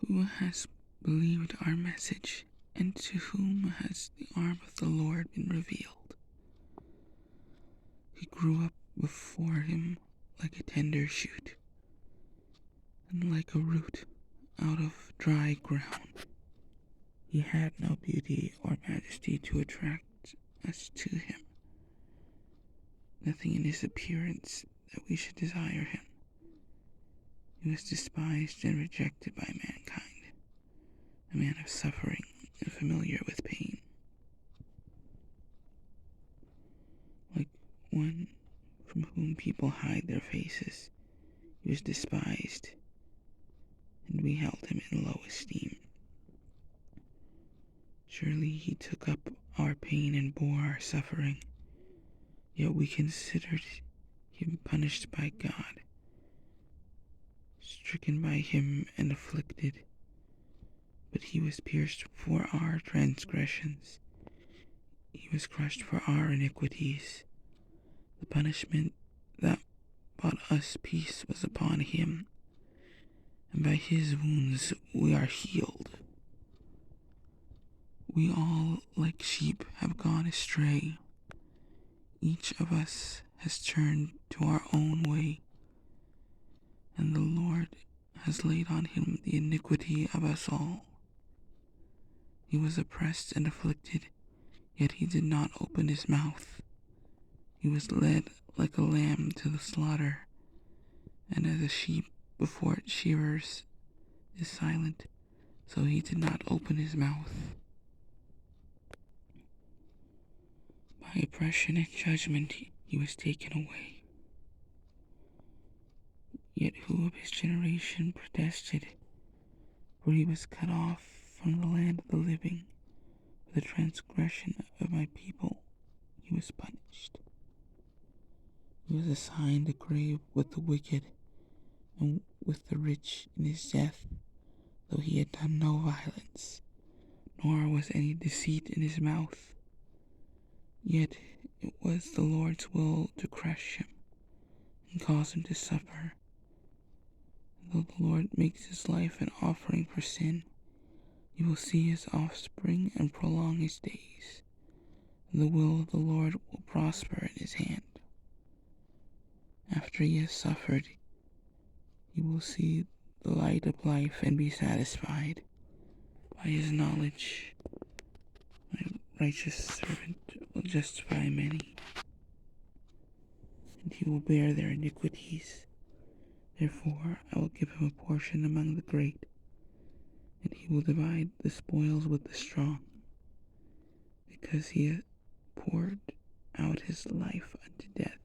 Who has believed our message, and to whom has the arm of the Lord been revealed? He grew up before him like a tender shoot, and like a root out of dry ground. He had no beauty or majesty to attract us to him, nothing in his appearance that we should desire him. He was despised and rejected by mankind, a man of suffering and familiar with pain. Like one from whom people hide their faces, he was despised, and we held him in low esteem. Surely he took up our pain and bore our suffering, yet we considered him punished by God, stricken by him and afflicted. But he was pierced for our transgressions, he was crushed for our iniquities. The punishment that brought us peace was upon him, and by his wounds we are healed. We all, like sheep, have gone astray. Each of us has turned to our own way, and the Lord has laid on him the iniquity of us all. He was oppressed and afflicted, yet he did not open his mouth. He was led like a lamb to the slaughter, and as a sheep before its shearers is silent, so he did not open his mouth. By oppression and judgment he was taken away. Yet who of his generation protested? For he was cut off from the land of the living. For the transgression of my people he was punished. He was assigned a grave with the wicked, and with the rich in his death, though he had done no violence, nor was any deceit in his mouth. Yet it was the Lord's will to crush him and cause him to suffer. And though the Lord makes his life an offering for sin, he will see his offspring and prolong his days, and the will of the Lord will prosper in his hand. After he has suffered, he will see the light of life and be satisfied. By his knowledge, my righteous servant will justify many, and he will bear their iniquities. Therefore I will give him a portion among the great, and he will divide the spoils with the strong, because he has poured out his life unto death,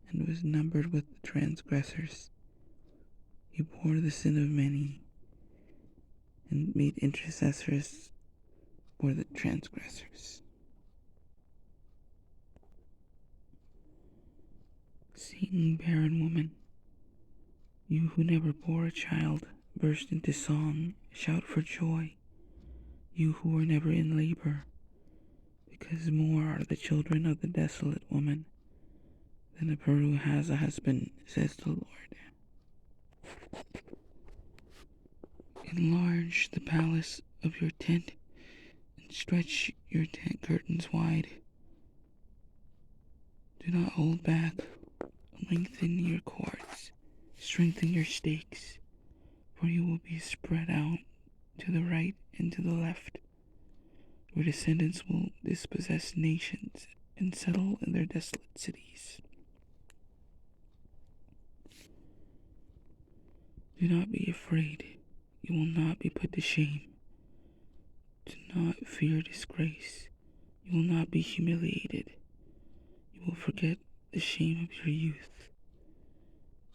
and was numbered with the transgressors. He bore the sin of many, and made intercessors for the transgressors. Sing, barren woman, you who never bore a child, burst into song, shout for joy, you who were never in labor, because more are the children of the desolate woman than of her who has a husband, says the Lord. Enlarge the palace of your tent, and stretch your tent curtains wide. Do not hold back. Lengthen your cords, strengthen your stakes, for you will be spread out to the right and to the left. Your descendants will dispossess nations and settle in their desolate cities. Do not be afraid, you will not be put to shame. Do not fear disgrace, you will not be humiliated. You will forget the shame of your youth,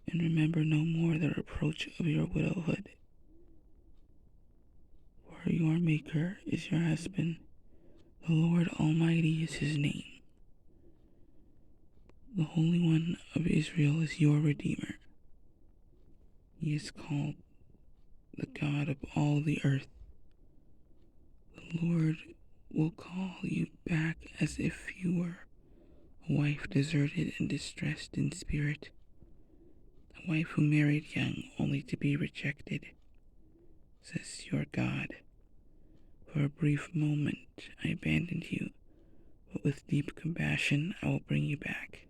and remember no more the reproach of your widowhood. For your Maker is your husband, the Lord Almighty is his name. The Holy One of Israel is your Redeemer. He is called the God of all the earth. The Lord will call you back as if you were a wife deserted and distressed in spirit, a wife who married young only to be rejected. says your God. For a brief moment I abandoned you, but with deep compassion I will bring you back.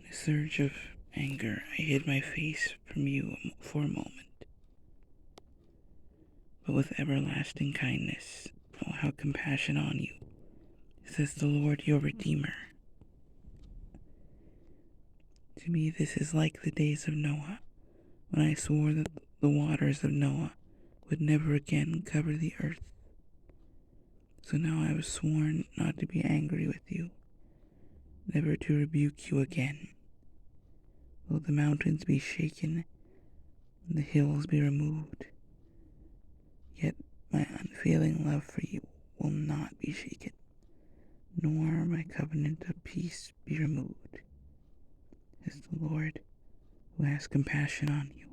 In a surge of anger, I hid my face from you for a moment, but with everlasting kindness I will have compassion on you, says the Lord your Redeemer. To me this is like the days of Noah, when I swore that the waters of Noah would never again cover the earth. So now I have sworn not to be angry with you, never to rebuke you again. Though the mountains be shaken and the hills be removed, yet my unfailing love for you will not be shaken, nor my covenant of peace be removed, says the Lord who has compassion on you.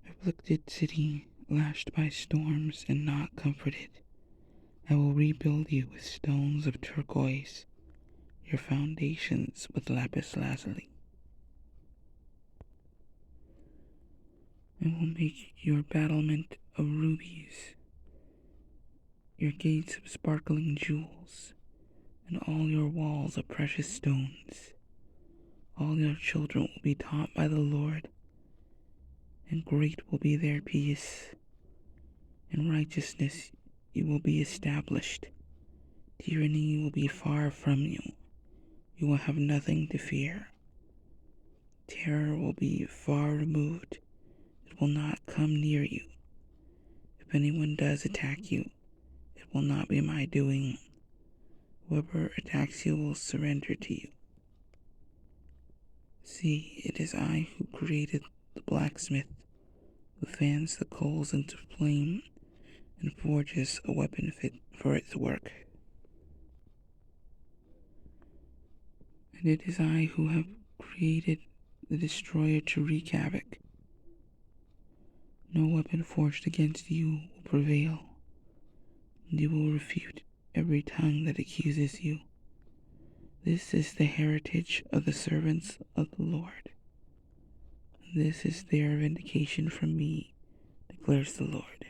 Afflicted city, lashed by storms and not comforted, I will rebuild you with stones of turquoise, your foundations with lapis lazuli. I will make your battlement of rubies, your gates of sparkling jewels, and all your walls of precious stones. All your children will be taught by the Lord, and great will be their peace. In righteousness you will be established. Tyranny will be far from you. You will have nothing to fear. Terror will be far removed. It will not come near you. If anyone does attack you, it will not be my doing. Whoever attacks you will surrender to you. See, it is I who created the blacksmith, who fans the coals into flame and forges a weapon fit for its work. And it is I who have created the destroyer to wreak havoc. No weapon forged against you will prevail, and you will refute every tongue that accuses you. This is the heritage of the servants of the Lord. This is their vindication from me, declares the Lord.